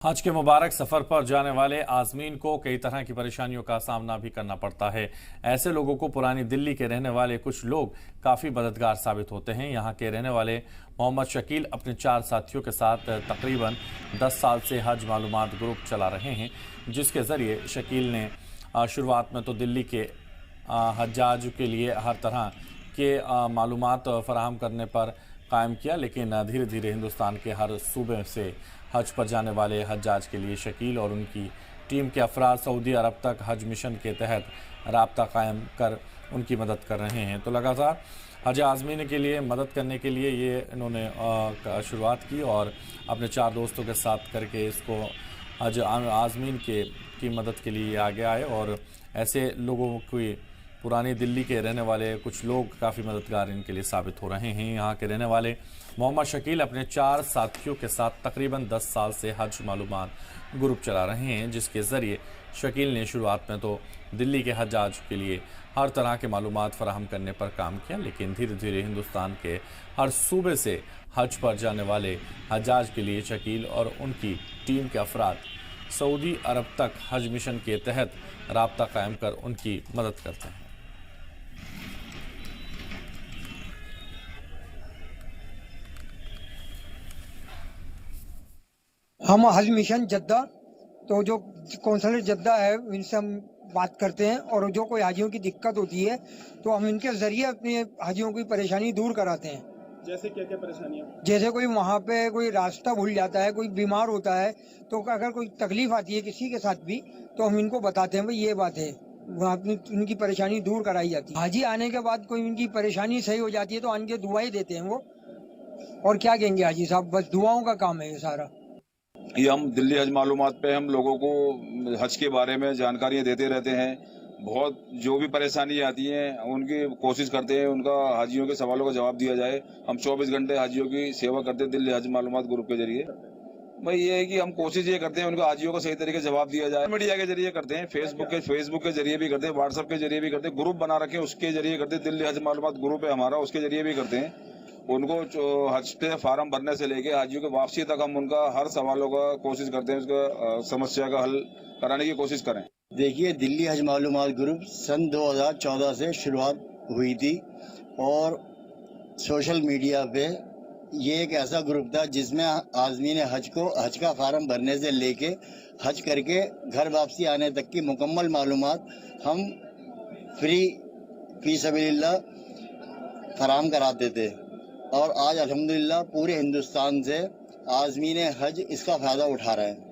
हज के मुबारक सफर पर जाने वाले आज़मीन को कई तरह की परेशानियों का सामना भी करना पड़ता है। ऐसे लोगों को पुरानी दिल्ली के रहने वाले कुछ लोग काफी मददगार साबित होते हैं। यहाँ के रहने वाले मोहम्मद शकील अपने 4 साथियों के साथ तकरीबन 10 साल से हज मालूमात ग्रुप चला रहे हैं, जिसके जरिए शकील ने शुरुआत में तो दिल्ली के हज्जाज के लिए हर तरह के मालूमात फराहम करने पर कायम किया, लेकिन धीरे धीरे हिंदुस्तान के हर सूबे से हज पर जाने वाले हज्जाज के लिए शकील और उनकी टीम के अफराद सऊदी अरब तक हज मिशन के तहत राब्ता कायम कर उनकी मदद कर रहे हैं। तो लगातार हज आज़मीन के लिए मदद करने के लिए ये इन्होंने शुरुआत की और अपने 4 दोस्तों के साथ करके इसको हज आज़मीन की मदद के लिए आगे आए। और ऐसे लोगों की पुरानी दिल्ली के रहने वाले कुछ लोग काफ़ी मददगार इनके लिए साबित हो रहे हैं। यहाँ के रहने वाले मोहम्मद शकील अपने 4 साथियों के साथ तकरीबन 10 साल से हज मालूमात ग्रुप चला रहे हैं, जिसके ज़रिए शकील ने शुरुआत में तो दिल्ली के हज्जाज के लिए हर तरह के मालूमात फराहम करने पर काम किया, लेकिन धीरे धीरे हिंदुस्तान के हर सूबे से हज पर जाने वाले हज्जाज के लिए शकील और उनकी टीम के अफराद सऊदी अरब तक हज मिशन के तहत राब्ता कायम कर उनकी मदद करते हैं। हम हज मिशन जद्दा, तो जो कौंसलर जद्दा है इनसे हम बात करते हैं और जो कोई हाजियों की दिक्कत होती है तो हम इनके जरिए अपने हाजियों की परेशानी दूर कराते हैं। जैसे क्या क्या परेशानियाँ? जैसे कोई वहाँ पे कोई रास्ता भूल जाता है, कोई बीमार होता है, तो अगर कोई तकलीफ आती है किसी के साथ भी तो हम इनको बताते हैं भाई ये बात है, वहाँ उनकी परेशानी दूर कराई जाती है। हाजी आने के बाद कोई उनकी परेशानी सही हो जाती है तो आन के दुआएं देते हैं वो, और क्या कहेंगे हाजी साहब, बस दुआओं का काम है ये सारा। ये हम दिल्ली हज मालूमात पे हम लोगों को हज के बारे में जानकारियाँ देते रहते हैं। बहुत जो भी परेशानी आती हैं उनकी कोशिश करते हैं उनका हाजियों के सवालों का जवाब दिया जाए। हम 24 घंटे हाजियों की सेवा करते हैं दिल्ली हज मालूमात ग्रुप के जरिए। भाई ये है कि हम कोशिश ये करते हैं उनका हाजियों को सही तरीके से जवाब दिया जाए। मीडिया के जरिए करते हैं, फेसबुक के जरिए भी करते हैं, व्हाट्सएप के जरिए भी करते हैं, ग्रुप बना रखे उसके जरिए करते हैं। दिल्ली हज मालूमात ग्रुप है हमारा, उसके जरिए भी करते हैं। उनको हज पे फार्म भरने से लेके हाजियों के वापसी तक हम उनका हर सवालों का कोशिश करते हैं, उसका समस्या का हल कराने की कोशिश करें। देखिए, दिल्ली हज मालूमात ग्रुप सन 2014 से शुरुआत हुई थी और सोशल मीडिया पे ये एक ऐसा ग्रुप था जिसमें आज़मीन हज को हज का फार्म भरने से लेके हज करके घर वापसी आने तक की मुकम्मल मालूमात हम फी सबीलिल्लाह फराहम कराते थे। और आज अल्हम्दुलिल्लाह पूरे हिंदुस्तान से आज़मीन हज इसका फ़ायदा उठा रहे हैं।